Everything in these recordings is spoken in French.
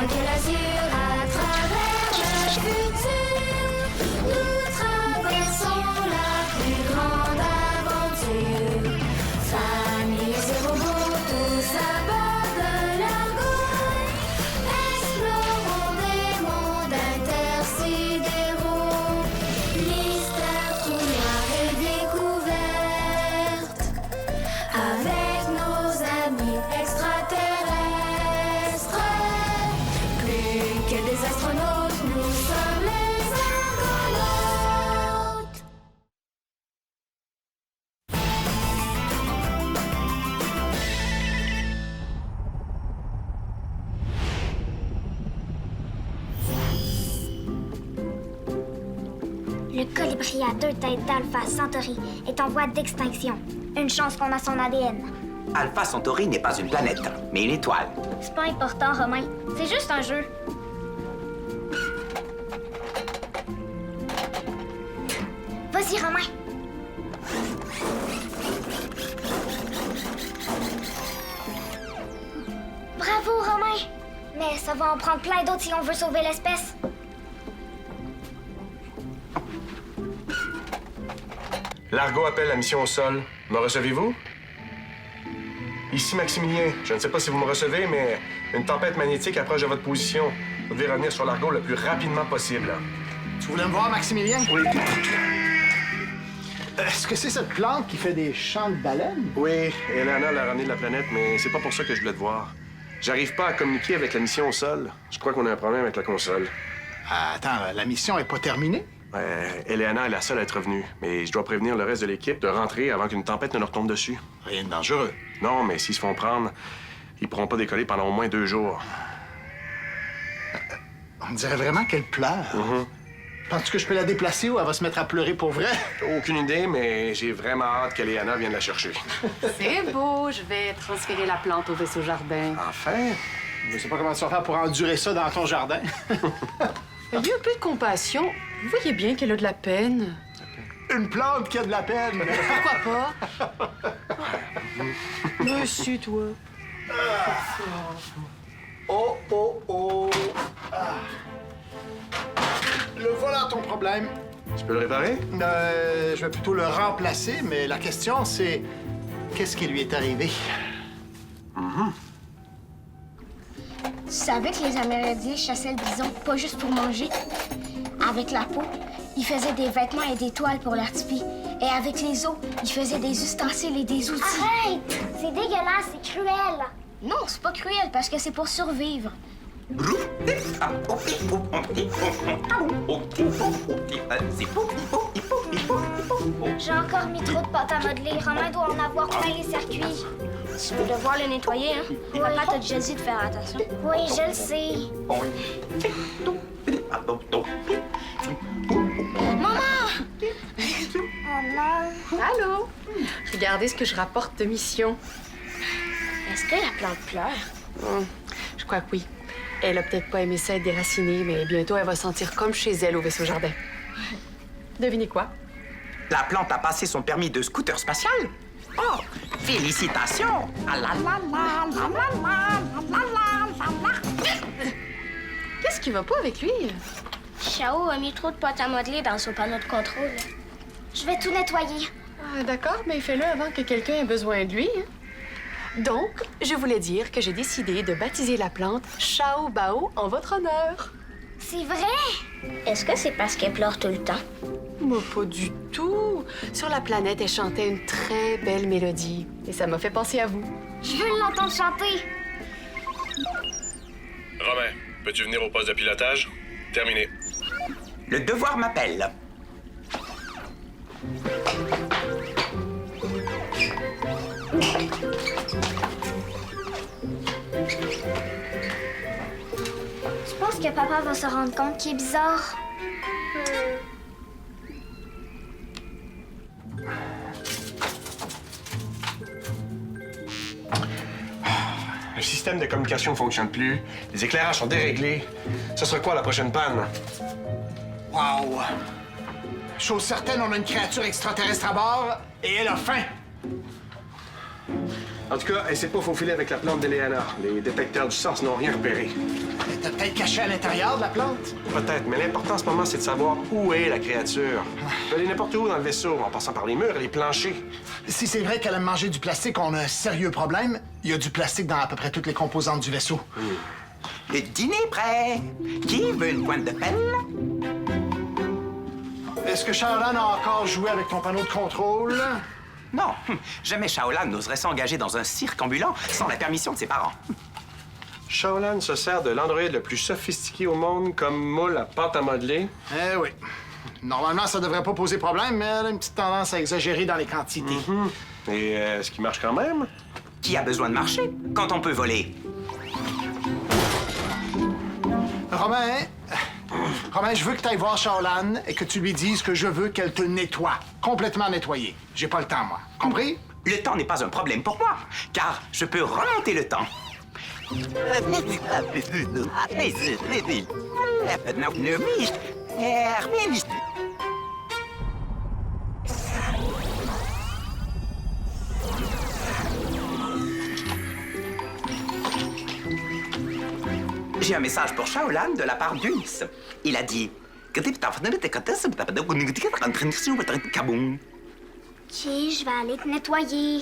loin que l'azur, à travers le futur, nous traversons la plus grande aventure. Famille et robots, tous à bord de l'argot, explorons des mondes intersidéraux. Mystère, trou noir et découverte, avec nos amis extraterrestres. Plus que des astronautes, nous sommes les argonautes. Le colibri à 2 têtes d'Alpha Centauri est en voie d'extinction. Une chance qu'on a son ADN. Alpha Centauri n'est pas une planète, mais une étoile. C'est pas important, Romain. C'est juste un jeu. Vas-y, Romain. Bravo, Romain. Mais ça va en prendre plein d'autres si on veut sauver l'espèce. L'argot appelle la mission au sol. Me recevez-vous? Ici Maximilien. Je ne sais pas si vous me recevez, mais une tempête magnétique approche de votre position. Vous devez revenir sur l'argot le plus rapidement possible. Tu voulais me voir, Maximilien? Oui. Est-ce que c'est cette plante qui fait des chants de baleines? Oui, Eleana l'a ramené de la planète, mais c'est pas pour ça que je voulais te voir. J'arrive pas à communiquer avec la mission au sol. Je crois qu'on a un problème avec la console. Ah, attends, la mission est pas terminée? Eleana est la seule à être revenue, mais je dois prévenir le reste de l'équipe de rentrer avant qu'une tempête ne leur tombe dessus. Rien de dangereux. Non, mais s'ils se font prendre, ils pourront pas décoller pendant au moins 2 jours. On dirait vraiment qu'elle pleure. Penses-tu que je peux la déplacer ou elle va se mettre à pleurer pour vrai? Aucune idée, mais j'ai vraiment hâte qu'Eleana vienne la chercher. C'est beau, je vais transférer la plante au vaisseau jardin. Enfin? Je sais pas comment tu vas faire pour endurer ça dans ton jardin. Ayez un peu de compassion. Vous voyez bien qu'elle a de la peine. Une plante qui a de la peine. Pourquoi pas? Monsieur, toi. Oh, oh, oh. Ah. Le voilà ton problème. Tu peux le réparer? Je vais plutôt le remplacer, mais la question, c'est qu'est-ce qui lui est arrivé? Tu savais que les Amérindiens chassaient le bison pas juste pour manger? Avec la peau, ils faisaient des vêtements et des toiles pour leurs tipis. Et avec les os, ils faisaient des ustensiles et des outils. Arrête! C'est dégueulasse, c'est cruel! Non, c'est pas cruel parce que c'est pour survivre. J'ai encore mis trop de pâte à modeler. Romain doit en avoir plein les circuits. Tu peux devoir le nettoyer, hein? Papa t'a déjà dit de faire attention. Oui, je le sais. Maman! Oh non! Allô? Regardez ce que je rapporte de mission. Est-ce que la plante pleure? Je crois que oui. Elle a peut-être pas aimé ça être déracinée, mais bientôt elle va se sentir comme chez elle au vaisseau jardin. Devinez quoi? La plante a passé son permis de scooter spatial. Oh, félicitations! Ah la la la, la la la, la la la la. Qu'est-ce qui va pas avec lui? Chao a mis trop de pâte à modeler dans son panneau de contrôle. Je vais tout nettoyer. Ah, d'accord, mais fais-le avant que quelqu'un ait besoin de lui. Donc, je voulais dire que j'ai décidé de baptiser la plante Chao Bao en votre honneur. C'est vrai? Est-ce que c'est parce qu'elle pleure tout le temps? Mais pas du tout. Sur la planète, elle chantait une très belle mélodie. Et ça m'a fait penser à vous. Je veux l'entendre chanter. Romain, peux-tu venir au poste de pilotage? Terminé. Le devoir m'appelle. Je pense que papa va se rendre compte qu'il est bizarre. Le système de communication ne fonctionne plus. Les éclairages sont déréglés. Ce sera quoi la prochaine panne? Wow! Chose certaine, on a une créature extraterrestre à bord et elle a faim. En tout cas, elle s'est pas faufilée avec la plante d'Eleana. Les détecteurs du sens n'ont rien repéré. Elle était peut-être cachée à l'intérieur de la plante. Peut-être, mais l'important en ce moment, c'est de savoir où est la créature. Elle peut aller n'importe où dans le vaisseau, en passant par les murs et les planchers. Si c'est vrai qu'elle aime manger du plastique, on a un sérieux problème. Il y a du plastique dans à peu près toutes les composantes du vaisseau. Le dîner est prêt. Qui veut une pointe de pelle? Est-ce que Shaolan a encore joué avec ton panneau de contrôle? Non, jamais Shaolan n'oserait s'engager dans un cirque ambulant sans la permission de ses parents. Shaolan se sert de l'androïde le plus sophistiqué au monde comme moule à pâte à modeler. Eh oui. Normalement, ça devrait pas poser problème, mais elle a une petite tendance à exagérer dans les quantités. Et est-ce qu'il marche quand même? Qui a besoin de marcher quand on peut voler? Romain, je veux que tu ailles voir Shaolan et que tu lui dises que je veux qu'elle te nettoie. Complètement nettoyée. J'ai pas le temps, moi. Compris? Le temps n'est pas un problème pour moi, car je peux remonter le temps. J'ai un message pour Shaolan de la part d'Ulysse. Il a dit... OK, je vais aller te nettoyer.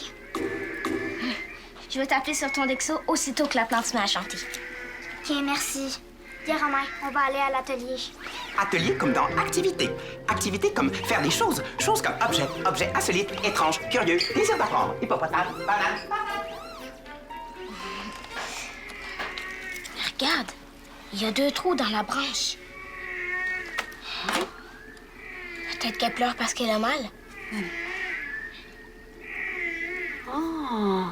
Je vais t'appeler sur ton Dexo aussitôt que la plante se met à chanter. OK, merci. Viens, Romain, on va aller à l'atelier. Atelier comme dans activité. Activité comme faire des choses. Choses comme objet. Objet insolite, étrange, curieux, désir d'apprendre. Hippopotame, banane, Regarde, il y a 2 trous dans la branche. Peut-être qu'elle pleure parce qu'elle a mal. Oh,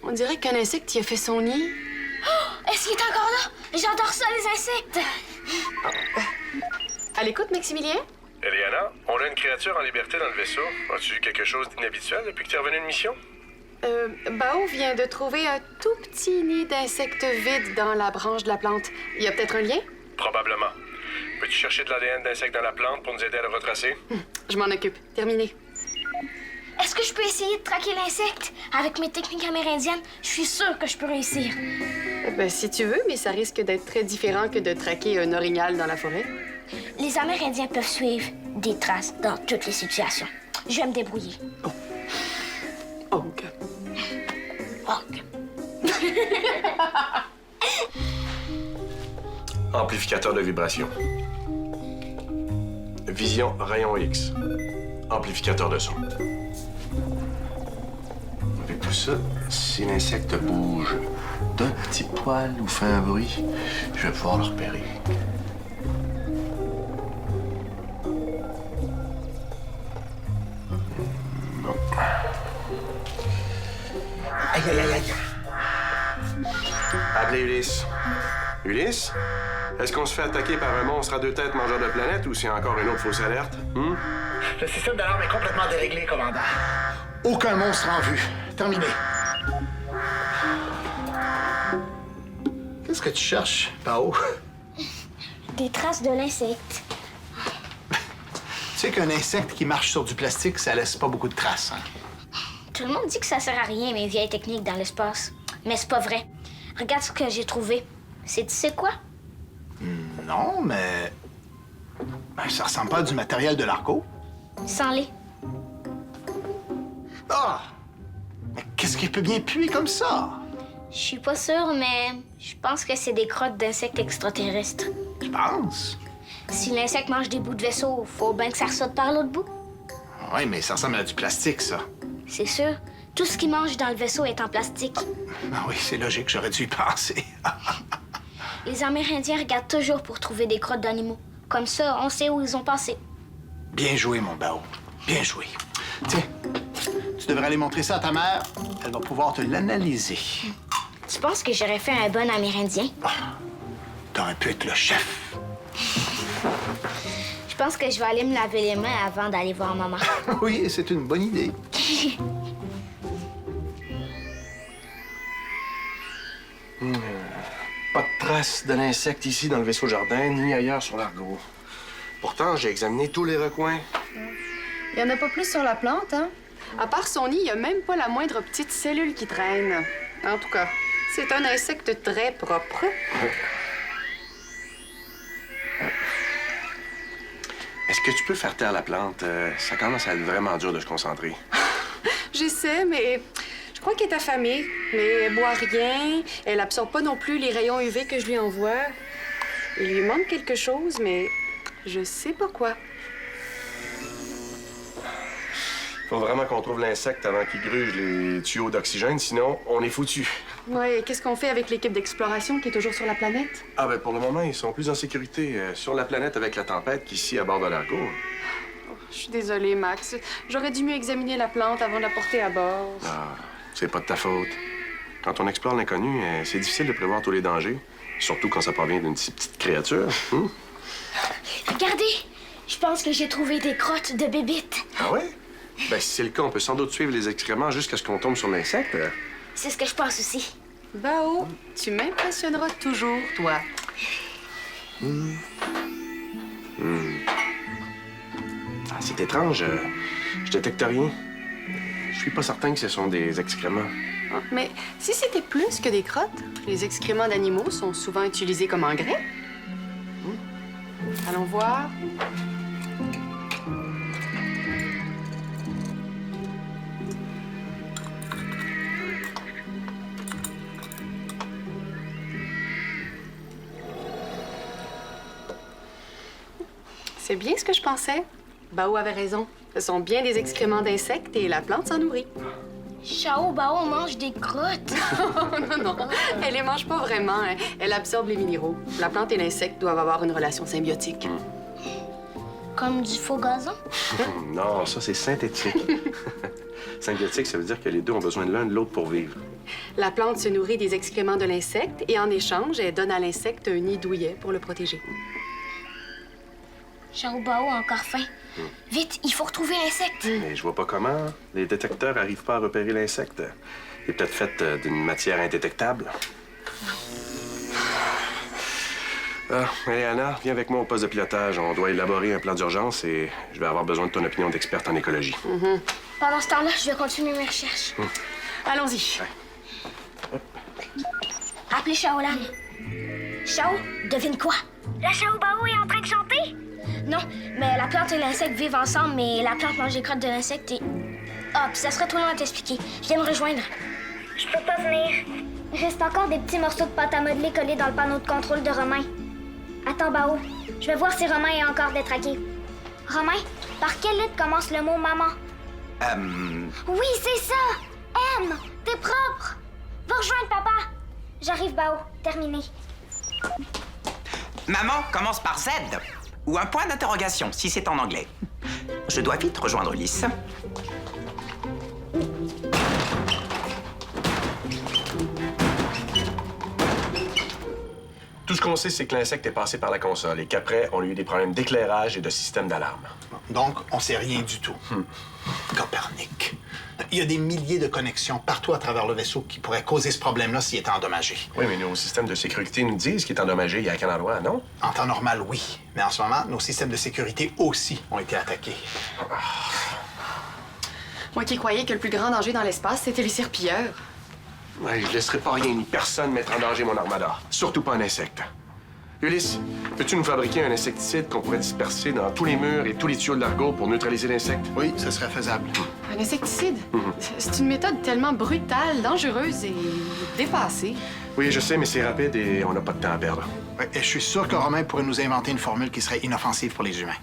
on dirait qu'un insecte y a fait son nid. Oh, est-ce qu'il est encore là? J'adore ça, les insectes! À l'écoute, Maximilien? Eliana, on a une créature en liberté dans le vaisseau. As-tu eu quelque chose d'inhabituel depuis que tu es revenu de mission? Bao vient de trouver un tout petit nid d'insectes vide dans la branche de la plante. Il y a peut-être un lien? Probablement. Peux-tu chercher de l'ADN d'insectes dans la plante pour nous aider à le retracer? Je m'en occupe. Terminé. Est-ce que je peux essayer de traquer l'insecte? Avec mes techniques amérindiennes, je suis sûre que je peux réussir. Ben, si tu veux, mais ça risque d'être très différent que de traquer un orignal dans la forêt. Les Amérindiens peuvent suivre des traces dans toutes les situations. Je vais me débrouiller. OK. Ok. Amplificateur de vibration. Vision rayon X. Amplificateur de son. Avec tout ça, si l'insecte bouge d'un petit poil ou fait un bruit, je vais pouvoir le repérer. Non. Aïe, aïe, aïe, aïe. Appelez Ulysse. Ulysse? Est-ce qu'on se fait attaquer par un monstre à 2 têtes mangeur de planète ou s'il y a encore une autre fausse alerte? Le système d'alarme est complètement déréglé, commandant. Aucun monstre en vue. Terminé. Qu'est-ce que tu cherches, Bao? Des traces de l'insecte. Tu sais qu'un insecte qui marche sur du plastique, ça laisse pas beaucoup de traces, hein? Tout le monde dit que ça sert à rien, mes vieilles techniques dans l'espace. Mais c'est pas vrai. Regarde ce que j'ai trouvé. Tu sais quoi? Non, mais... Ben, ça ressemble pas à du matériel de l'argot. Sans lait. Ah! Mais qu'est-ce qui peut bien puer comme ça? Je suis pas sûre, mais je pense que c'est des crottes d'insectes extraterrestres. Tu penses? Si l'insecte mange des bouts de vaisseau, faut bien que ça ressorte par l'autre bout. Oui, mais ça ressemble à du plastique, ça. C'est sûr. Tout ce qu'il mange dans le vaisseau est en plastique. Ah oui, c'est logique, j'aurais dû y penser. Les Amérindiens regardent toujours pour trouver des crottes d'animaux. Comme ça, on sait où ils ont passé. Bien joué, mon Bao. Bien joué. Tiens, tu devrais aller montrer ça à ta mère. Elle va pouvoir te l'analyser. Tu penses que j'aurais fait un bon Amérindien? T'aurais pu être le chef. Je pense que je vais aller me laver les mains avant d'aller voir maman. Oui, c'est une bonne idée. Pas de traces de l'insecte ici dans le vaisseau jardin, ni ailleurs sur l'argot. Pourtant, j'ai examiné tous les recoins. Il y en a pas plus sur la plante, hein? À part son nid, il n'y a même pas la moindre petite cellule qui traîne. En tout cas, c'est un insecte très propre. Est-ce que tu peux faire taire la plante? Ça commence à être vraiment dur de se concentrer. J'essaie, mais je crois qu'elle est affamée. Mais elle boit rien. Elle absorbe pas non plus les rayons UV que je lui envoie. Il lui manque quelque chose, mais je sais pas quoi. Faut vraiment qu'on trouve l'insecte avant qu'il gruge les tuyaux d'oxygène, sinon on est foutu. Ouais, qu'est-ce qu'on fait avec l'équipe d'exploration qui est toujours sur la planète? Ah ben pour le moment, ils sont plus en sécurité sur la planète avec la tempête qu'ici à bord de l'Argo. Je suis désolée, Max. J'aurais dû mieux examiner la plante avant de la porter à bord. Ah, c'est pas de ta faute. Quand on explore l'inconnu, c'est difficile de prévoir tous les dangers. Surtout quand ça provient d'une si petite créature. Regardez, je pense que j'ai trouvé des crottes de bébites. Ah ouais? Ben si c'est le cas, on peut sans doute suivre les excréments jusqu'à ce qu'on tombe sur l'insecte. C'est ce que je pense aussi. Bao, tu m'impressionneras toujours, toi. Ah, c'est étrange. Je détecte rien. Je suis pas certain que ce sont des excréments. Ah, mais si c'était plus que des crottes, les excréments d'animaux sont souvent utilisés comme engrais. Allons voir. C'est bien ce que je pensais. Bao avait raison. Ce sont bien des excréments d'insectes et la plante s'en nourrit. Chao Bao mange des crottes. Non, elle les mange pas vraiment. Hein. Elle absorbe les minéraux. La plante et l'insecte doivent avoir une relation symbiotique. Comme du faux gazon. Non, ça c'est synthétique. Symbiotique, ça veut dire que les deux ont besoin de l'un de l'autre pour vivre. La plante se nourrit des excréments de l'insecte et en échange, elle donne à l'insecte un nid douillet pour le protéger. Chao Bao a encore faim. Vite, il faut retrouver l'insecte. Mais je vois pas comment. Les détecteurs arrivent pas à repérer l'insecte. Il est peut-être fait d'une matière indétectable. Ah, allez, Anna, viens avec moi au poste de pilotage. On doit élaborer un plan d'urgence et je vais avoir besoin de ton opinion d'experte en écologie. Pendant ce temps-là, je vais continuer mes recherches. Allons-y. Appelez Shaolan. Chao, devine quoi? La Chao Bao est en train de chanter? Non, mais la plante et l'insecte vivent ensemble, mais la plante mange les crottes de l'insecte et... Ah, puis ça serait trop long à t'expliquer. Je viens me rejoindre. Je peux pas venir. Il reste encore des petits morceaux de pâte à modeler collés dans le panneau de contrôle de Romain. Attends, Bao. Je vais voir si Romain est encore détraqué. Romain, par quelle lettre commence le mot maman? Oui, c'est ça! M! T'es propre! Va rejoindre papa! J'arrive, Bao. Terminé. Maman commence par Z. Ou un point d'interrogation, si c'est en anglais. Je dois vite rejoindre Lys. Tout ce qu'on sait, c'est que l'insecte est passé par la console et qu'après, on a eu des problèmes d'éclairage et de système d'alarme. Donc, on sait rien du tout. Copernic. Il y a des milliers de connexions partout à travers le vaisseau qui pourraient causer ce problème-là s'il était endommagé. Oui, mais nos systèmes de sécurité nous disent qu'il est endommagé. Il y a quel endroit, non? En temps normal, oui. Mais en ce moment, nos systèmes de sécurité aussi ont été attaqués. Moi qui croyais que le plus grand danger dans l'espace, c'était les serpilleurs. Ouais, je laisserai pas rien ni personne mettre en danger mon armada. Surtout pas un insecte. Ulysse, peux-tu nous fabriquer un insecticide qu'on pourrait disperser dans tous les murs et tous les tuyaux de l'Argo pour neutraliser l'insecte? Oui, ce serait faisable. Un insecticide? C'est une méthode tellement brutale, dangereuse et dépassée. Oui, je sais, mais c'est rapide et on n'a pas de temps à perdre. Oui, et je suis sûr que Romain pourrait nous inventer une formule qui serait inoffensive pour les humains.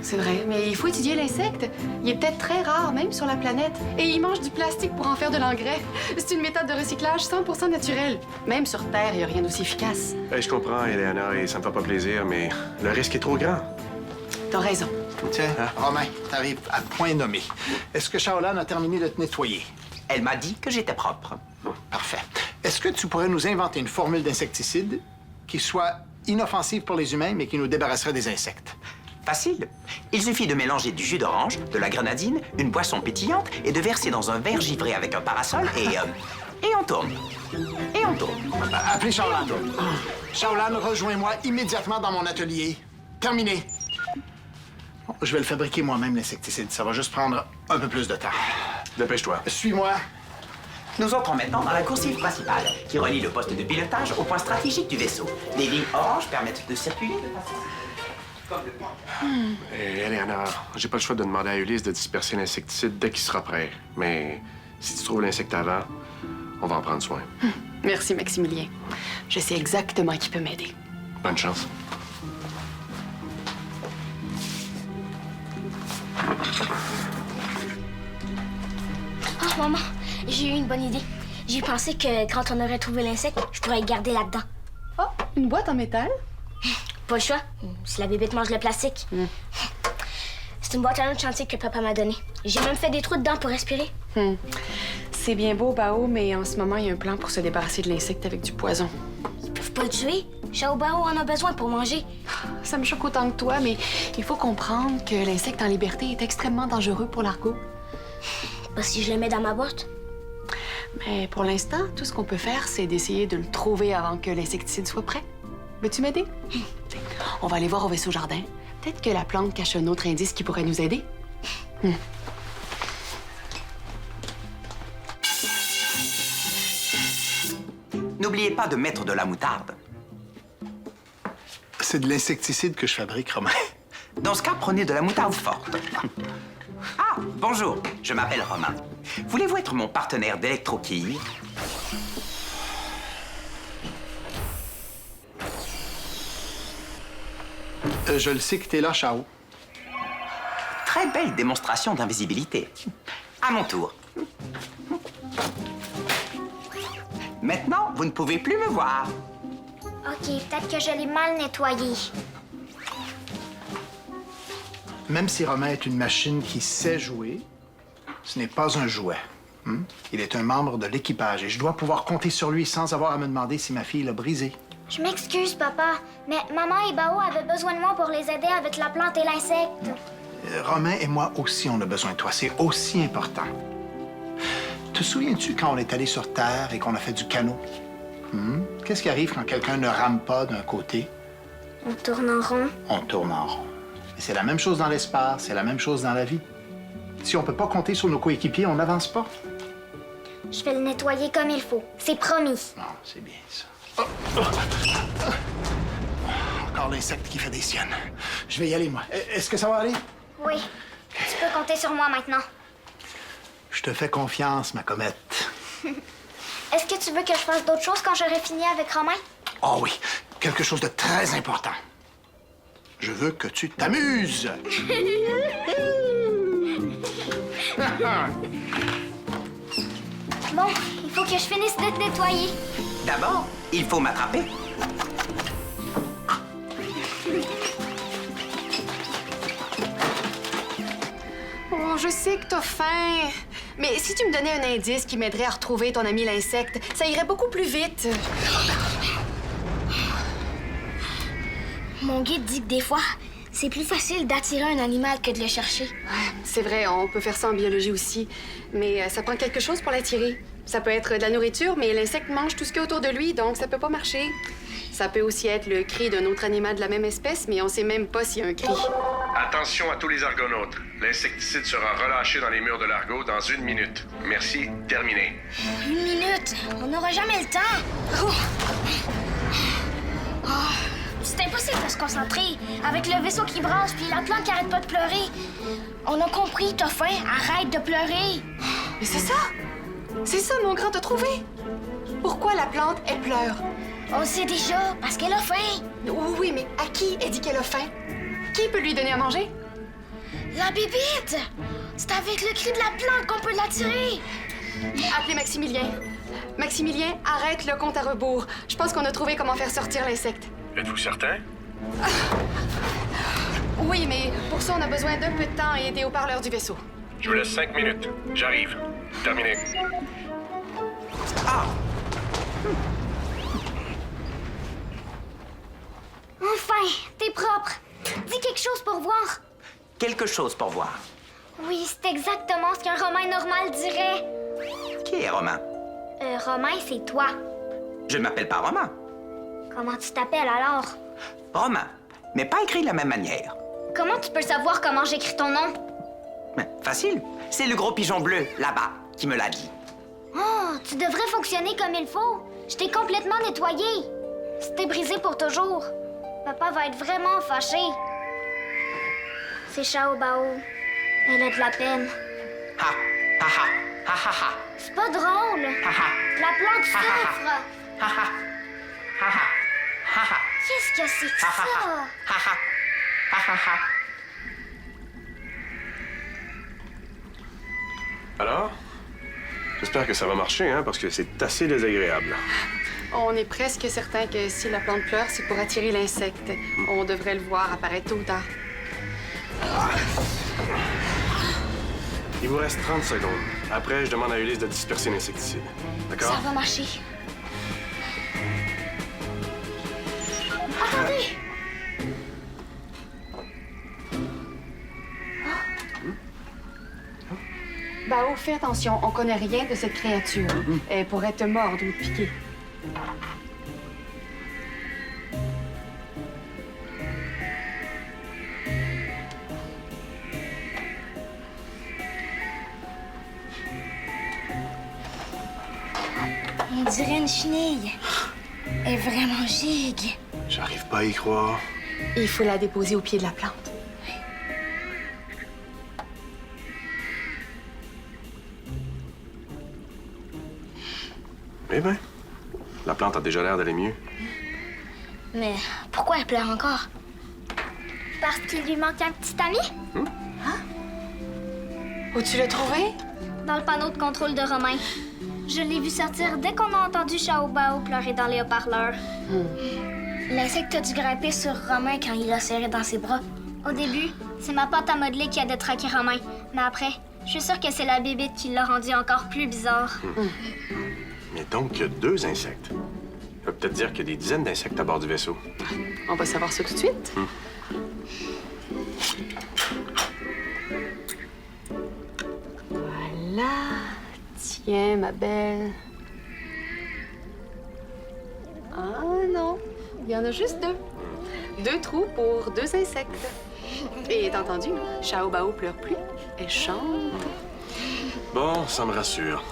C'est vrai, mais il faut étudier l'insecte. Il est peut-être très rare, même sur la planète. Et il mange du plastique pour en faire de l'engrais. C'est une méthode de recyclage 100% naturelle. Même sur Terre, il n'y a rien d'aussi efficace. Hey, je comprends, Eleanor, et ça me fait pas plaisir, mais le risque est trop grand. T'as raison. Tiens, Romain, t'arrives à point nommé. Est-ce que Shaolan a terminé de te nettoyer? Elle m'a dit que j'étais propre. Parfait. Est-ce que tu pourrais nous inventer une formule d'insecticide qui soit inoffensive pour les humains, mais qui nous débarrasserait des insectes? Facile. Il suffit de mélanger du jus d'orange, de la grenadine, une boisson pétillante et de verser dans un verre givré avec un parasol et on tourne. Et on tourne. Appelez Shaolan. Shaolan, rejoins-moi immédiatement dans mon atelier. Terminé. Bon, je vais le fabriquer moi-même, l'insecticide. Ça va juste prendre un peu plus de temps. Dépêche-toi. Suis-moi. Nous entrons maintenant dans la coursive principale, qui relie le poste de pilotage au point stratégique du vaisseau. Les lignes oranges permettent de circuler de façon... comme le point. Hé, Eleanor, j'ai pas le choix de demander à Ulysse de disperser l'insecticide dès qu'il sera prêt. Mais si tu trouves l'insecte avant, on va en prendre soin. Merci, Maximilien. Je sais exactement qui peut m'aider. Bonne chance. Oh, maman, j'ai eu une bonne idée. J'ai pensé que quand on aurait trouvé l'insecte, je pourrais le garder là-dedans. Oh, une boîte en métal? Pas le choix, si la bébête mange le plastique. C'est une boîte à l'autre chantier que papa m'a donnée. J'ai même fait des trous dedans pour respirer. C'est bien beau, Bao, mais en ce moment, il y a un plan pour se débarrasser de l'insecte avec du poison. Ils peuvent pas le tuer. Chao Bao en a besoin pour manger. Ça me choque autant que toi, mais il faut comprendre que l'insecte en liberté est extrêmement dangereux pour l'argot. Pas si je le mets dans ma boîte. Mais pour l'instant, tout ce qu'on peut faire, c'est d'essayer de le trouver avant que l'insecticide soit prêt. Veux-tu m'aider? On va aller voir au vaisseau jardin. Peut-être que la plante cache un autre indice qui pourrait nous aider. N'oubliez pas de mettre de la moutarde. C'est de l'insecticide que je fabrique, Romain. Dans ce cas, prenez de la moutarde forte. Ah, bonjour, je m'appelle Romain. Voulez-vous être mon partenaire d'électroquille? Je le sais que t'es là, Chao. Très belle démonstration d'invisibilité. À mon tour. Maintenant, vous ne pouvez plus me voir. OK, peut-être que je l'ai mal nettoyé. Même si Romain est une machine qui sait jouer, ce n'est pas un jouet. Il est un membre de l'équipage et je dois pouvoir compter sur lui sans avoir à me demander si ma fille l'a brisé. Je m'excuse, papa, mais maman et Bao avaient besoin de moi pour les aider avec la plante et l'insecte. Romain et moi aussi, on a besoin de toi. C'est aussi important. Te souviens-tu quand on est allé sur Terre et qu'on a fait du canot? Qu'est-ce qui arrive quand quelqu'un ne rame pas d'un côté? On tourne en rond. On tourne en rond. Et c'est la même chose dans l'espace, c'est la même chose dans la vie. Si on peut pas compter sur nos coéquipiers, on n'avance pas. Je vais le nettoyer comme il faut. C'est promis. Non, c'est bien ça. Encore l'insecte qui fait des siennes. Je vais y aller, moi. Est-ce que ça va aller? Oui. Tu peux compter sur moi maintenant. Je te fais confiance, ma comète. Est-ce que tu veux que je fasse d'autres choses quand j'aurai fini avec Romain? Oh oui, quelque chose de très important. Je veux que tu t'amuses. Bon, il faut que je finisse de te nettoyer. D'abord, il faut m'attraper. Oh, je sais que t'as faim. Mais si tu me donnais un indice qui m'aiderait à retrouver ton ami l'insecte, ça irait beaucoup plus vite. Mon guide dit que des fois, c'est plus facile d'attirer un animal que de le chercher. C'est vrai, on peut faire ça en biologie aussi. Mais ça prend quelque chose pour l'attirer. Ça peut être de la nourriture, mais l'insecte mange tout ce qu'il y a autour de lui, donc ça peut pas marcher. Ça peut aussi être le cri d'un autre animal de la même espèce, mais on sait même pas s'il y a un cri. Attention à tous les argonautes. L'insecticide sera relâché dans les murs de l'argot dans 1 minute. Merci, terminé. 1 minute, on n'aura jamais le temps. C'est impossible de se concentrer avec le vaisseau qui brasse puis la plante qui arrête pas de pleurer. On a compris, t'as faim, arrête de pleurer. Mais c'est ça! C'est ça, mon grand, t'as trouvé! Pourquoi la plante, elle pleure? On le sait déjà, parce qu'elle a faim. Oui, mais à qui elle dit qu'elle a faim? Qui peut lui donner à manger? La bébite! C'est avec le cri de la plante qu'on peut l'attirer. Appelez Maximilien. Maximilien, arrête le compte à rebours. Je pense qu'on a trouvé comment faire sortir l'insecte. Êtes-vous certain? Oui, mais pour ça, on a besoin d'un peu de temps et des haut-parleurs du vaisseau. Je vous laisse 5 minutes. J'arrive. Terminé. Ah! Enfin, t'es propre. Dis quelque chose pour voir. Quelque chose pour voir. Oui, c'est exactement ce qu'un Romain normal dirait. Qui est Romain? Romain, c'est toi. Je ne m'appelle pas Romain. Comment tu t'appelles alors? Romain, mais pas écrit de la même manière. Comment tu peux savoir comment j'écris ton nom? Facile. C'est le gros pigeon bleu, là-bas, qui me l'a dit. Oh, tu devrais fonctionner comme il faut. Je t'ai complètement nettoyé. C'était brisé pour toujours. Papa va être vraiment fâché. C'est Chao Bao. Elle a de la peine. Ha, ha, ha, ha, ha, ha, C'est pas drôle. ha, ha, La plante ha, ha, souffre. ha, ha, ha, ha, ha, ha, Qu'est-ce que c'est que ça? ha, ha, ha, ha, ha. Alors? J'espère que ça va marcher, hein, parce que c'est assez désagréable. On est presque certain que si la plante pleure, c'est pour attirer l'insecte. On devrait le voir apparaître tôt ou tard. Il vous reste 30 secondes. Après, je demande à Ulysse de disperser l'insecticide. D'accord? Ça va marcher. Attendez! Bao, fais attention, on connaît rien de cette créature. Elle pourrait te mordre ou te piquer. On dirait une chenille. Elle est vraiment gigue. J'arrive pas à y croire. Il faut la déposer au pied de la plante. Eh bien, la plante a déjà l'air d'aller mieux. Mais pourquoi elle pleure encore? Parce qu'il lui manque un petit ami? Où tu l'as trouvé? Dans le panneau de contrôle de Romain. Je l'ai vu sortir dès qu'on a entendu Chao Bao pleurer dans les haut-parleurs. L'insecte a dû grimper sur Romain quand il l'a serré dans ses bras. Au début, c'est ma pâte à modeler qui a détraqué Romain. Mais après, je suis sûre que c'est la bébite qui l'a rendu encore plus bizarre. Mais donc, il y a 2 insectes. Ça veut peut-être dire qu'il y a des dizaines d'insectes à bord du vaisseau. On va savoir ça tout de suite. Voilà. Tiens, ma belle. Ah non, il y en a juste 2. 2 trous pour 2 insectes. Et t'as entendu, Chao Bao pleure plus, elle chante. Bon, ça me rassure.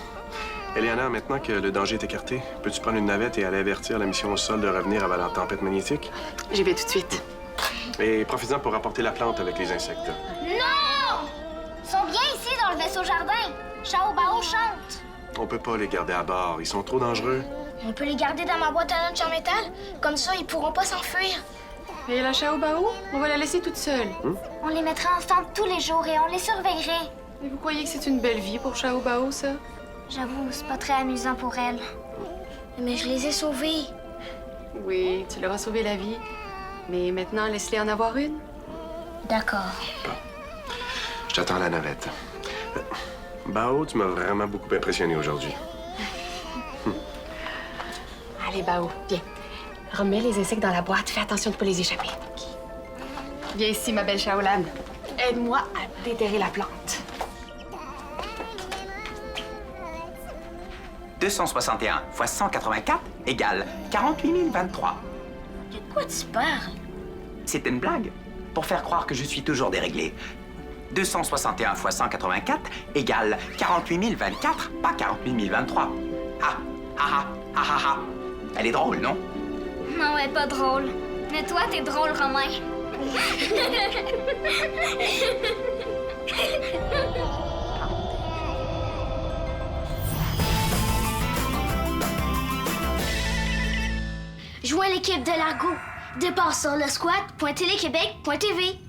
Eliana, maintenant que le danger est écarté, peux-tu prendre une navette et aller avertir la mission au sol de revenir avant la tempête magnétique? J'y vais tout de suite. Et profite-en pour rapporter la plante avec les insectes. Non! Ils sont bien ici dans le vaisseau jardin. Chao Bao chante. On peut pas les garder à bord, ils sont trop dangereux. On peut les garder dans ma boîte à lunch en métal. Comme ça, ils pourront pas s'enfuir. Et la Chao Bao, on va la laisser toute seule. On les mettrait ensemble tous les jours et on les surveillerait. Et vous croyez que c'est une belle vie pour Chao Bao, ça? J'avoue, c'est pas très amusant pour elle. Mais je les ai sauvés. Oui, tu leur as sauvé la vie. Mais maintenant, laisse-les en avoir une. D'accord. Je t'attends à la navette. Bao, tu m'as vraiment beaucoup impressionné aujourd'hui. Allez, Bao, viens. Remets les insectes dans la boîte. Fais attention de ne pas les échapper. Viens ici, ma belle Shaolan. Aide-moi à déterrer la plante. 261 fois 184 égale 48 023. De quoi tu parles? C'est une blague, pour faire croire que je suis toujours déréglé. 261 fois 184 égale 48 024, pas 48 023. Ah, ah, ah, ah, ah, ah. Elle est drôle, non? Non, elle est pas drôle. Mais toi, t'es drôle, Romain. Joins l'équipe de Largo. Départ sur le squat.téléquébec.tv.